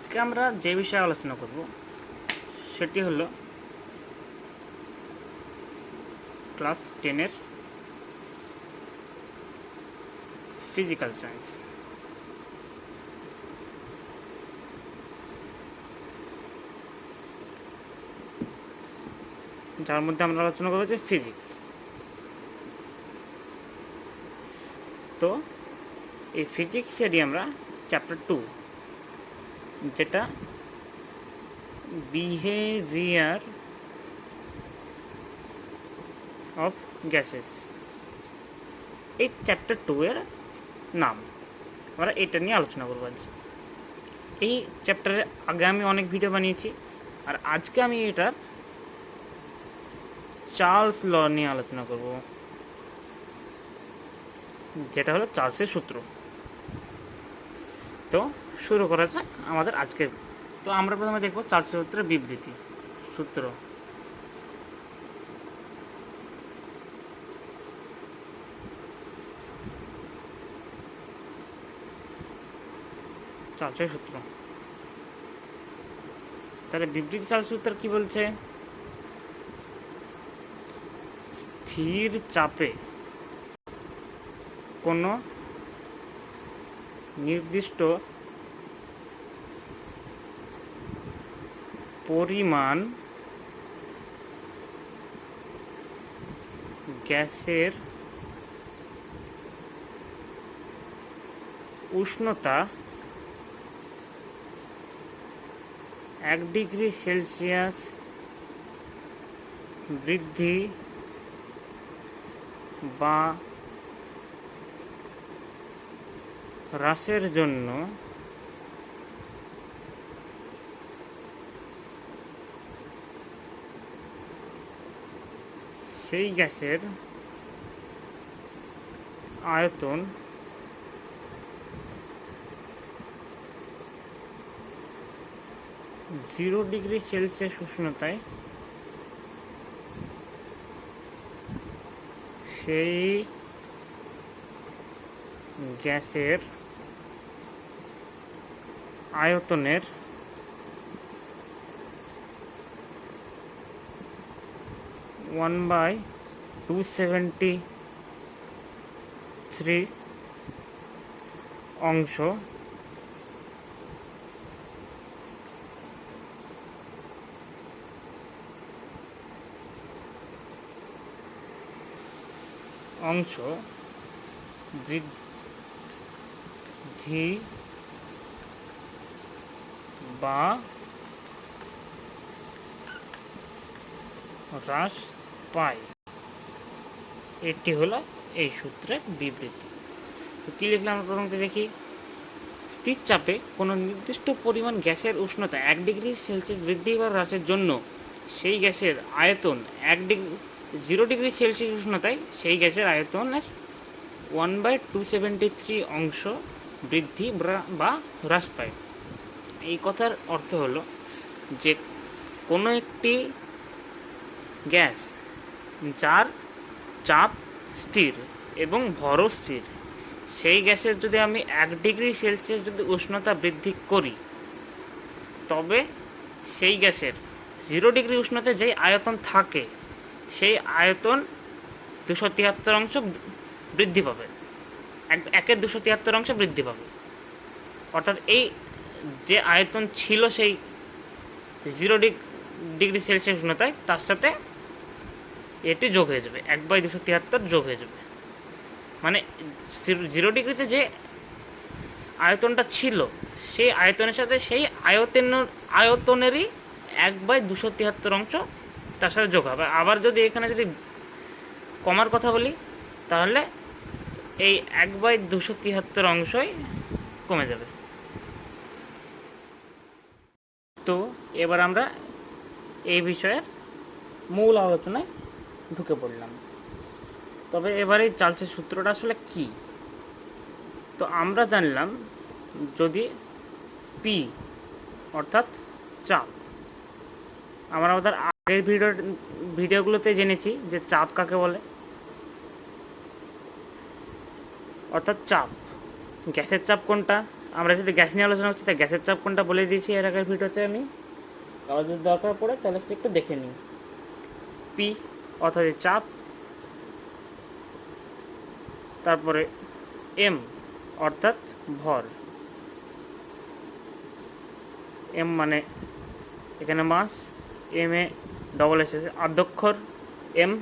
আজকে আমরা যে বিষয়ে আলোচনা করব সেটি হলো ক্লাস 10-এর ফিজিক্যাল সায়েন্স। যার মধ্যে আমরা আলোচনা করবো যে ফিজিক্স। তো এই ফিজিক্সেরই আমরা চ্যাপ্টার 2, যেটা বিহেভিয়ার অফ গ্যাসেস, এই চ্যাপ্টার 2-এর নাম। আমরা এটা নিয়ে আলোচনা করবো আজ। এই চ্যাপ্টারে আগে আমি অনেক ভিডিও বানিয়েছি, আর আজকে আমি এটার চার্লস ল নিয়ে আলোচনা করব, যেটা হলো চার্লসের সূত্র। তো শুরু করা যাক আমাদের আজকের। তো আমরা প্রথমে দেখব চার্লসের সূত্রের বিবৃতি। সূত্র: চার্লসের সূত্র। তাহলে বিবৃতি চার্লসের সূত্র কি বলছে? স্থির চাপে কোনো নির্দিষ্ট পরিমাণ গ্যাসের উষ্ণতা 1 ডিগ্রি সেলসিয়াস বৃদ্ধি বা হ্রাসের জন্য সেই গ্যাসের আয়তন জিরো ডিগ্রি সেলসিয়াস উষ্ণতায় সেই গ্যাসের আয়তনের 1/273 অংশ বৃদ্ধি বা হ্রাস পায়। এটি হলো এই সূত্রের বিবৃতি। তো কী লিখলাম আমরা প্রথমে দেখি। স্থির চাপে কোনো নির্দিষ্ট পরিমাণ গ্যাসের উষ্ণতা 1 ডিগ্রি সেলসিয়াস বৃদ্ধি বা হ্রাসের জন্য সেই গ্যাসের আয়তন 0 ডিগ্রি সেলসিয়াস উষ্ণতায় সেই গ্যাসের আয়তনের 1/273 অংশ বৃদ্ধি বা হ্রাস পায়। এই কথার অর্থ হলো যে কোনো একটি গ্যাস যার চাপ স্থির এবং ভরও স্থির, সেই গ্যাসের যদি আমি 1 ডিগ্রি সেলসিয়াস যদি উষ্ণতা বৃদ্ধি করি, তবে সেই গ্যাসের 0 ডিগ্রি উষ্ণতায় যেই আয়তন থাকে সেই আয়তন 273 অংশ বৃদ্ধি পাবে, 1/273 অংশ বৃদ্ধি পাবে। অর্থাৎ এই যে আয়তন ছিল সেই 0 ডিগ্রি সেলসিয়াস উষ্ণতায়, তার সাথে এটি যোগ হয়ে যাবে, 1/273 যোগ হয়ে যাবে। মানে 0 ডিগ্রিতে যে আয়তনটা ছিল সেই আয়তনের সাথে সেই আয়তনেরই 1/273 অংশ তার সাথে যোগ হবে। আবার যদি এখানে যদি কমার কথা বলি, তাহলে এই 1/273 অংশই কমে যাবে। তো এবার আমরা এই বিষয়ের মূল আলোচনায় ঢুকে পড়লাম। তবে এবারে চার্লসের সূত্রটা আসলে কি? তো আমরা জানলাম, যদি পি অর্থাৎ চাপ, আমরা আমাদের আগের ভিডিওগুলোতে জেনেছি যে চাপ কাকে বলে। অর্থাৎ চাপ, গ্যাসের চাপ কোনটা আমরা যদি গ্যাস নিয়ে আলোচনা করছি, তাই গ্যাসের চাপ কোনটা বলে দিয়েছি এর আগের ভিডিওতে আমি। কারো যদি দরকার পড়ে তাহলে সে একটু দেখে নিই। পি অর্থাৎ চাপ, তারপরে এম অর্থাৎ ভর। এম মানে এখানে মাস, এম এ ডবল এসেছে আদ্যক্ষর এম,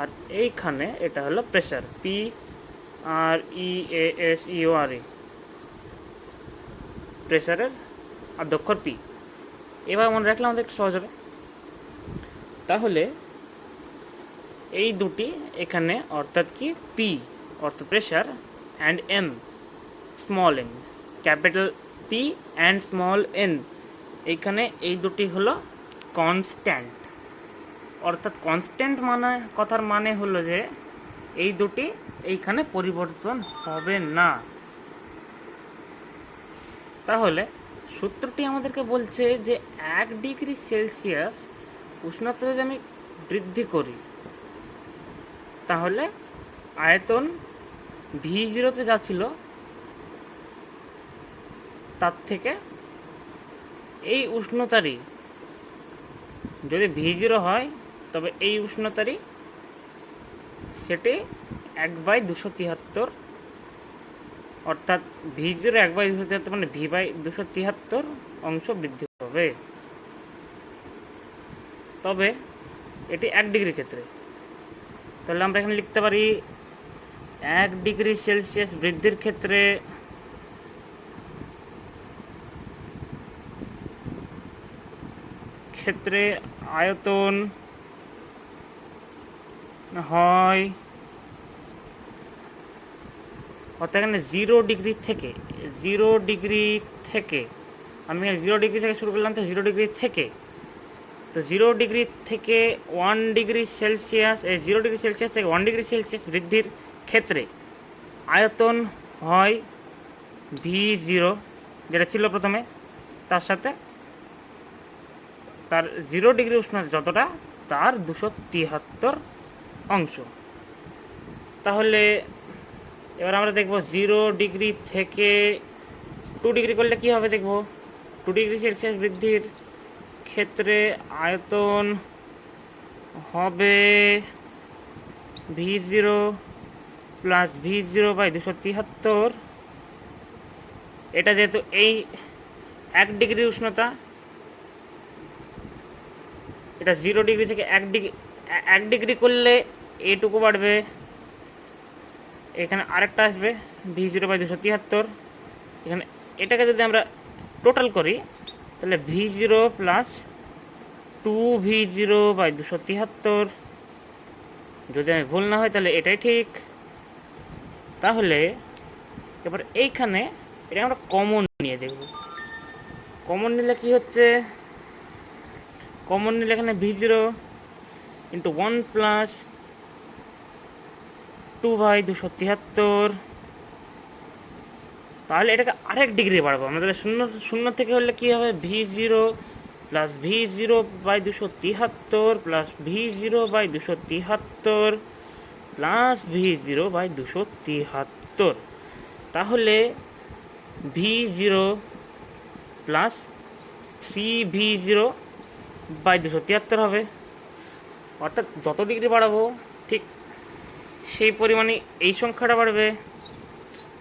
আর এইখানে এটা হলো pressure, P R E A S E O R E, প্রেশারের আদ্যক্ষর পি। এবার মনে রাখলে আমাদের একটু সহজ হবে। তাহলে এই দুটি এখানে অর্থাৎ কি, পি অর্থাৎ pressure and M small M, capital P and small N, এইখানে এই দুটি হলো কনস্ট্যান্ট। অর্থাৎ কনস্ট্যান্ট মানে কথার মানে হলো যে এই দুটি এইখানে পরিবর্তন হবে না। তাহলে সূত্রটি আমাদেরকে বলছে যে 1 ডিগ্রি সেলসিয়াস উষ্ণতা যদি আমি বৃদ্ধি করি, তাহলে আয়তন V0-তে যা ছিল তার থেকে এই উষ্ণতারই, যদি V0 হয় তবে এই উষ্ণতারই সেটি 1/273, অর্থাৎ V0 1/273 মানে V/273 অংশ বৃদ্ধি হবে। তবে এটি 1 ডিগ্রি ক্ষেত্রে। তাহলে আমরা এখানে লিখতে পারি 1 ডিগ্রি সেলসিয়াস বৃদ্ধির ক্ষেত্রে আয়তন হয়, অর্থাৎ এখানে 0 ডিগ্রি থেকে আমি 0 ডিগ্রি থেকে শুরু করলাম, তো 0 ডিগ্রি থেকে, তো 0 ডিগ্রি থেকে 1 ডিগ্রি সেলসিয়াস, এই 0 ডিগ্রি সেলসিয়াস থেকে 1 ডিগ্রি সেলসিয়াস বৃদ্ধির ক্ষেত্রে আয়তন হয় V0 যেটা ছিল প্রথমে, তার সাথে তার 0 ডিগ্রি উষ্ণতা যতটা তার 273 অংশ। তাহলে এবার আমরা দেখব 0 ডিগ্রি থেকে 2 ডিগ্রি করলে কি হবে দেখব। 2 ডিগ্রি সেলসিয়াস বৃদ্ধির ক্ষেত্রে আয়তন হবে V0 প্লাস V0/273। এটা যেহেতু এই 1 ডিগ্রি উষ্ণতা, এটা 0 ডিগ্রি থেকে 1 ডিগ্রি করলে এটুকু বাড়বে, এখানে আরেকটা আসবে V0/273। এখানে এটাকে যদি আমরা টোটাল করি তাহলে V0 প্লাস 2V0/273, যদি আমি ভুল না হয় তাহলে এটাই ঠিক। তাহলে এবার এইখানে এটা আমরা কমন নিয়ে দেখব। কমন নিলে কি হচ্ছে, কমন নিলে এখানে V0 × 1 প্লাস 2/273, তাহলে এটাকে আরেক ডিগ্রি বাড়াবো আমরা। তাহলে শূন্য থেকে হলে কি হবে, V0 plus V0/273 plus V0/273 plus V0/273, তাহলে V0 প্লাস 3V0/273 হবে। অর্থাৎ যত ডিগ্রি বাড়াবো ঠিক সেই পরিমাণে এই সংখ্যাটা বাড়বে।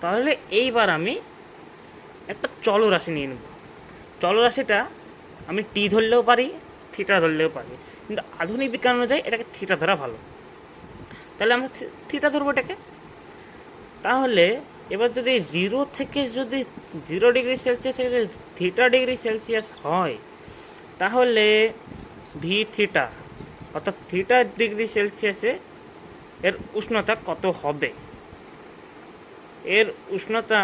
তাহলে এইবার আমি একটা চলরাশি নিয়ে নেব। চলরাশিটা আমি টি ধরলেও পারি, থিটা ধরলেও পারি, কিন্তু আধুনিক বিজ্ঞান অনুযায়ী এটাকে থিটা ধরা ভালো। তাহলে আমরা থিটা ধরবো এটাকে। তাহলে এবার যদি 0 থেকে যদি 0 ডিগ্রি সেলসিয়াস থেকে θ°C হয়, তাহলে ভি থিটা অর্থাৎ θ°C এর উষ্ণতা কত হবে। এর উষ্ণতা,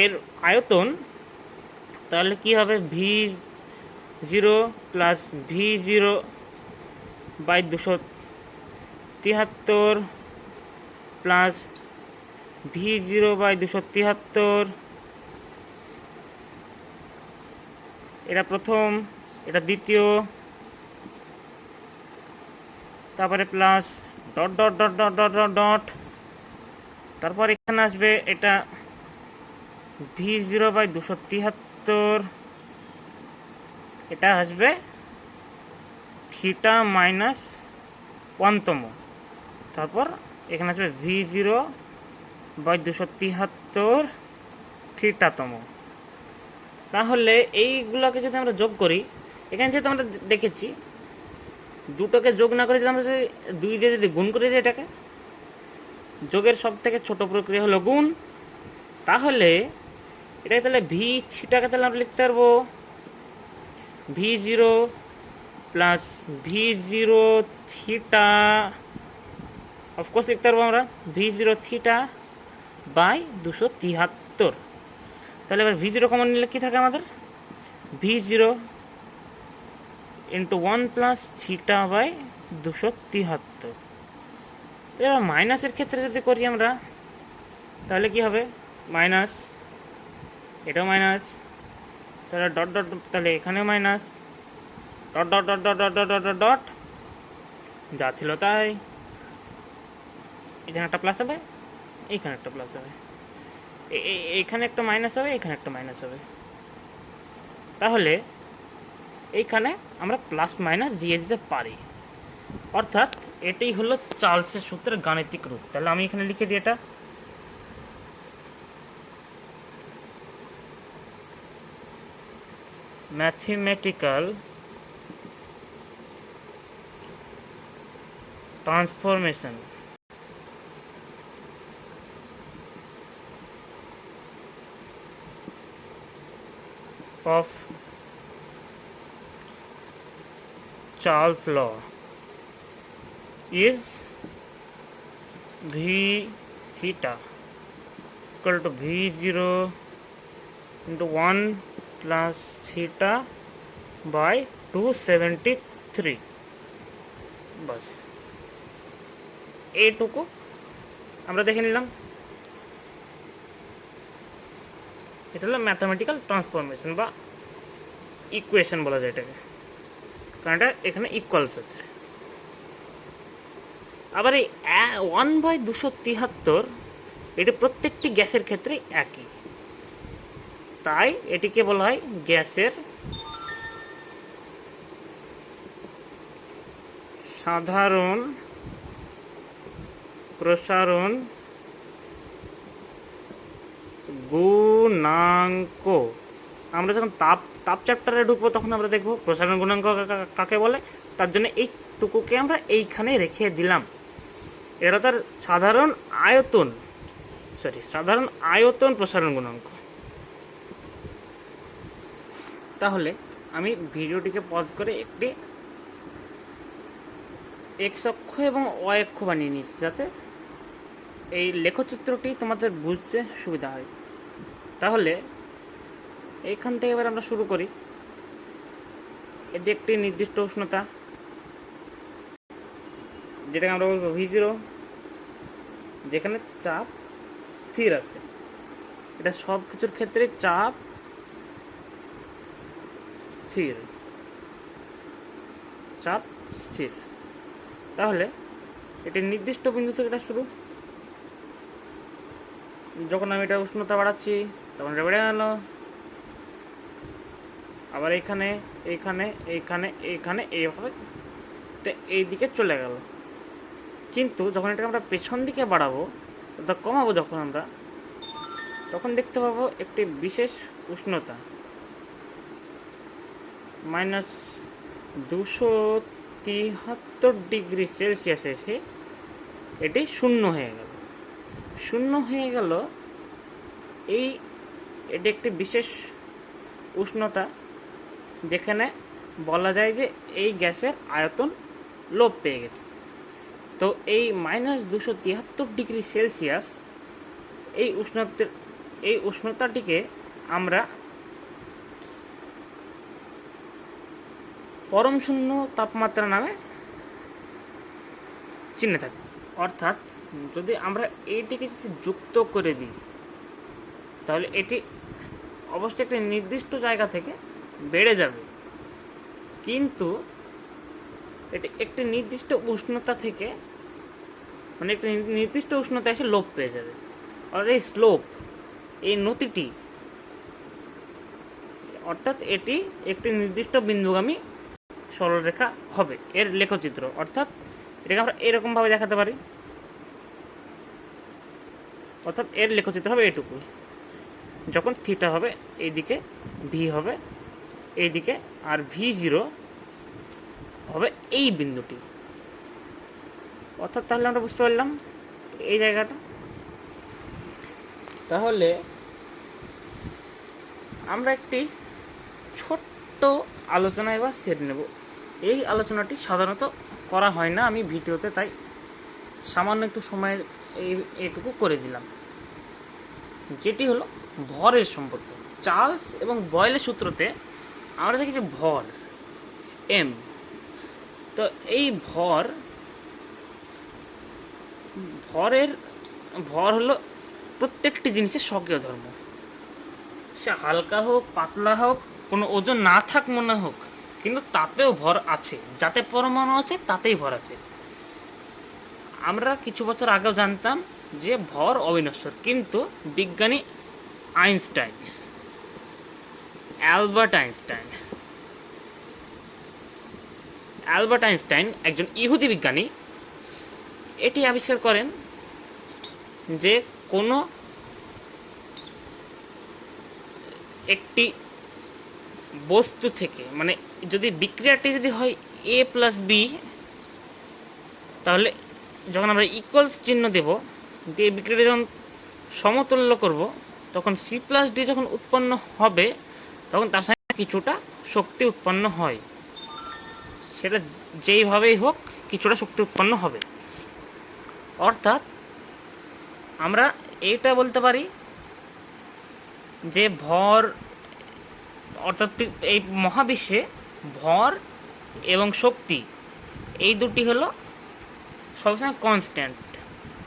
এর আয়তন তাহলে কি হবে, V0 plus V0/273 plus V0/273, এটা প্রথম, এটা দ্বিতীয়, তারপরে plus dot dot dot dot dot dot dot, তারপর এখানে আসবে এটা V0/273, এটা আসবে থিটা মাইনাস 1তম, তারপর এখানে আসবে V0/273 থিটাতম। তাহলে এইগুলোকে যদি আমরা যোগ করি, এখানে যেহেতু আমরা দেখেছি দুটোকে যোগ না করে যদি আমরা যদি 2 দিয়ে যদি গুণ করে দিই, এটাকে যোগের সব থেকে ছোট প্রক্রিয়া হলো গুণ। তাহলে এটাকে তাহলে ভি থিটাকে তাহলে আমরা লিখতে পারবো V0 plus V0 theta, of course লিখতে পারবো আমরা V0 থিটা বাই 273। তাহলে এবার V0 কমন নিলে কী থাকে আমাদের, V0 into 1 plus theta by 273। এবার মাইনাসের ক্ষেত্রে যদি করি আমরা, তাহলে কি হবে, মাইনাস, এটাও মাইনাস, তাহলে ডট ডট, তাহলে এখানেও minus, dot dot dot dot dot dot dot dot, যা ছিল তাই। এখানে একটা প্লাস হবে, এইখানে একটা প্লাস হবে, এইখানে একটা মাইনাস হবে, এখানে একটা মাইনাস হবে। তাহলে এইখানে আমরা প্লাস মাইনাস দিয়ে দিতে পারি, অর্থাৎ এটাই হলো চার্লসের সূত্রের গাণিতিক রূপ। তাহলে আমি এখানে লিখে দিই এটা, mathematical transformation of Charles' law is V theta equal to V0 into 1 plus theta by 273। बस এইটুকু আমরা দেখে নিলাম। এটা হলো ম্যাথামেটিক্যাল ট্রান্সফরমেশন বা ইকুয়েশন বলা যায় এটাকে, কারণ এটা এখানে ইকুয়ালস আছে। আবার এই 1/273 এটি প্রত্যেকটি গ্যাসের ক্ষেত্রে একই, তাই এটিকে বলা হয় গ্যাসের সাধারণ প্রসারণ গুণাঙ্ক। আমরা যখন তাপ চ্যাপ্টারে ঢুকবো তখন আমরা দেখবো প্রসারণ গুণাঙ্ক কাকে বলে। তার জন্য এইটুকুকে আমরা এইখানে রেখে দিলাম। এরা তার সাধারণ আয়তন প্রসারণ গুণাঙ্ক। তাহলে আমি ভিডিওটিকে পজ করে একটি এক্স অক্ষ এবং ওয়াই অক্ষ বানিয়ে নিচ্ছি, যাতে এই লেখচিত্রটি তোমাদের বুঝতে সুবিধা হয়। তাহলে এইখান থেকে এবার আমরা শুরু করি। এটি একটি নির্দিষ্ট উষ্ণতা, যেটাকে আমরা বলবো V0, যেখানে চাপ স্থির আছে। এটা সব কিছুর ক্ষেত্রে চাপ স্থির। তাহলে এটি নির্দিষ্ট বিন্দু থেকে এটা শুরু। যখন আমি এটা উষ্ণতা বাড়াচ্ছি তখন এটা বেড়ে গেল, আবার এইখানে এইখানে এইখানে এইখানে এইভাবে এই দিকে চলে গেল। কিন্তু যখন এটাকে আমরা পেছন দিকে বাড়াবো অর্থাৎ কমাবো যখন আমরা, তখন দেখতে পাবো একটি বিশেষ উষ্ণতা -273 ডিগ্রি সেলসিয়াস এসে এটি শূন্য হয়ে গেল। এটি একটি বিশেষ উষ্ণতা, যেখানে বলা যায় যে এই গ্যাসের আয়তন লোপ পেয়ে গেছে। তো এই -273 ডিগ্রি সেলসিয়াস এই উষ্ণতাটিকে আমরা পরম শূন্য তাপমাত্রা নামে চিনে থাকি। অর্থাৎ যদি আমরা এইটিকে যুক্ত করে দিই, তাহলে এটি অবশ্যই একটি নির্দিষ্ট জায়গা থেকে বেড়ে যাবে, কিন্তু এটি একটি নির্দিষ্ট উষ্ণতা থেকে একটি নির্দিষ্ট উষ্ণতা এসে লোপ পেয়ে যাবে। আর এই স্লোপ, এই নতিটি অর্থাৎ এটি একটি নির্দিষ্ট বিন্দুগামী সরলরেখা হবে, এর লেখচিত্র। অর্থাৎ এটাকে আমরা এরকমভাবে দেখাতে পারি, অর্থাৎ এর লেখচিত্র হবে এটুকু। যখন থিটা হবে এইদিকে, ভি হবে এইদিকে, আর V0 হবে এই বিন্দুটি। অর্থাৎ তাহলে আমরা বুঝতে পারলাম এই জায়গাটা। তাহলে আমরা একটি ছোট্ট আলোচনা এবার সেরে নেব। এই আলোচনাটি সাধারণত করা হয় না আমি ভিডিওতে, তাই সামান্য একটু সময়ের এইটুকু করে দিলাম, যেটি হলো ভরের সম্পর্ক। চার্লস এবং বয়েলের সূত্রতে আমরা দেখেছি ভর এম। তো এই ভর হলো প্রত্যেকটি জিনিসের স্বকীয় ধর্ম। সে হালকা হোক, পাতলা হোক, কোনো ওজন না থাক মনে হোক, কিন্তু তাতেও ভর আছে। যাতে পরমাণু আছে তাতেই ভর আছে। আমরা কিছু বছর আগেও জানতাম যে ভর অবিনশ্বর, কিন্তু বিজ্ঞানী অ্যালবার্ট আইনস্টাইন একজন ইহুদি বিজ্ঞানী, এটি আবিষ্কার করেন যে কোনো একটি বস্তু থেকে, মানে যদি বিক্রিয়াটি যদি হয় A + B, তাহলে যখন আমরা ইকুয়ালস চিহ্ন দেব, দিয়ে বিক্রিয়াটি যখন সমতুল্য করব, তখন C + D যখন উৎপন্ন হবে, তখন তার সাথে কিছুটা শক্তি উৎপন্ন হয়। সেটা যেইভাবেই হোক কিছুটা শক্তি উৎপন্ন হবে। অর্থাৎ আমরা এইটা বলতে পারি যে ভর, অর্থাৎ এই মহাবিশ্বে ভর এবং শক্তি এই দুটি হলো সবসময় কনস্ট্যান্ট।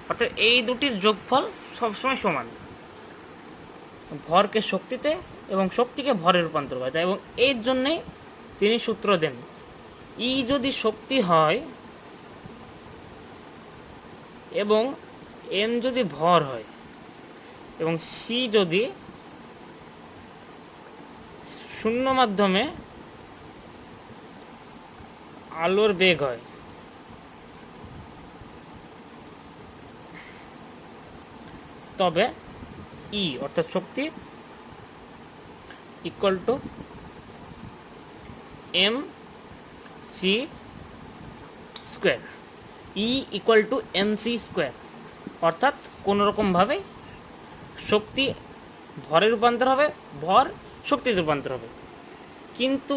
অর্থাৎ এই দুটির যোগফল সবসময় সমান। ভরকে শক্তিতে এবং শক্তিকে ভরে রূপান্তর করা যায়, এবং এর জন্যেই তিনি সূত্র দেন, ই যদি শক্তি হয় এবং এম যদি ভর হয় এবং সি যদি শূন্য মাধ্যমে আলোর বেগ হয়, তবে ই অর্থাৎ শক্তি equal to M C square. E equal to M C square. অর্থাৎ কোনোরকমভাবে শক্তি ভরে রূপান্তর হবে, ভর শক্তিতে রূপান্তর হবে, কিন্তু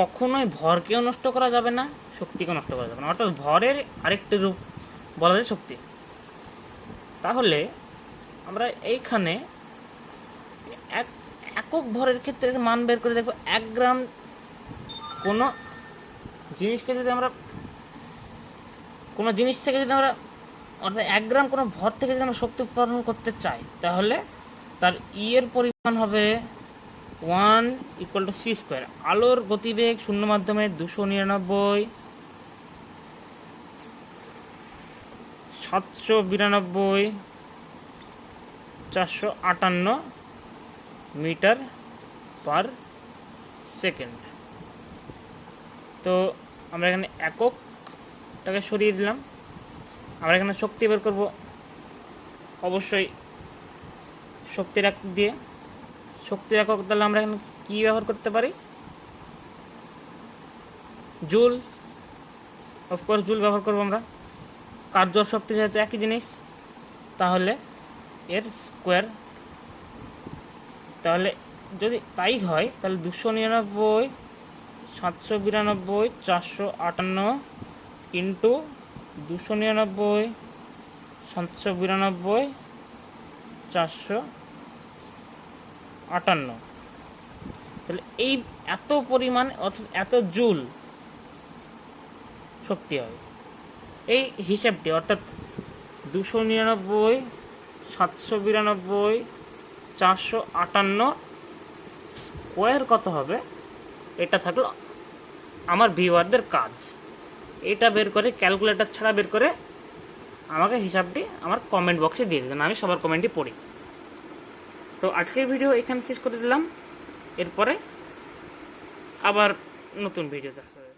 কখনোই ভরকেও নষ্ট করা যাবে না, শক্তিকেও নষ্ট করা যাবে না। অর্থাৎ ভরের আরেকটি রূপ বলা যায় শক্তি। তাহলে আমরা এইখানে একক ভরের ক্ষেত্রে মান বের করে দেখব। 1 গ্রাম কোনো জিনিসকে যদি আমরা, কোনো জিনিস থেকে যদি আমরা, অর্থাৎ 1 গ্রাম কোনো ভর থেকে যদি আমরা শক্তি উৎপাদন করতে চাই, তাহলে তার ই এর পরিমাণ হবে 1 = c স্কোয়ার। আলোর গতিবেগ শূন্য মাধ্যমে 299, 792, 458 মিটার পার সেকেন্ড। তো আমরা এখানে এককটাকে সরিয়ে দিলাম। আমরা এখানে শক্তি বের করব অবশ্যই শক্তির একক দিয়ে। শক্তির একক তাহলে আমরা এখানে কী ব্যবহার করতে পারি? জুল, অফকোর্স জুল ব্যবহার করবো আমরা। কার্য শক্তি যেহেতু একই জিনিস, তাহলে এর স্কোয়ার। তাহলে যদি তাই হয় তাহলে 299, 792, 458 ইন্টু 299, 792, 458, তাহলে এই এত পরিমাণ অর্থাৎ এত জুল শক্তি হবে। এই হিসাবটি অর্থাৎ 299, 792, 458 স্কোয়ার কত হবে, এটা থাকলো আমার ভিউয়ারদের কাজ। এটা বের করে ক্যালকুলেটর ছাড়া বের করে আমাকে হিসাবটি আমার কমেন্ট বক্সে দিয়ে দেবেন, আমি সবার কমেন্টই পড়ি। তো আজকের ভিডিও এখানে শেষ করে দিলাম। এরপরে আবার নতুন ভিডিও দেখা হবে।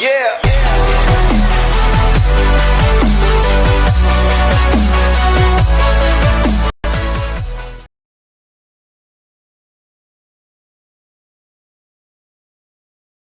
Yeah.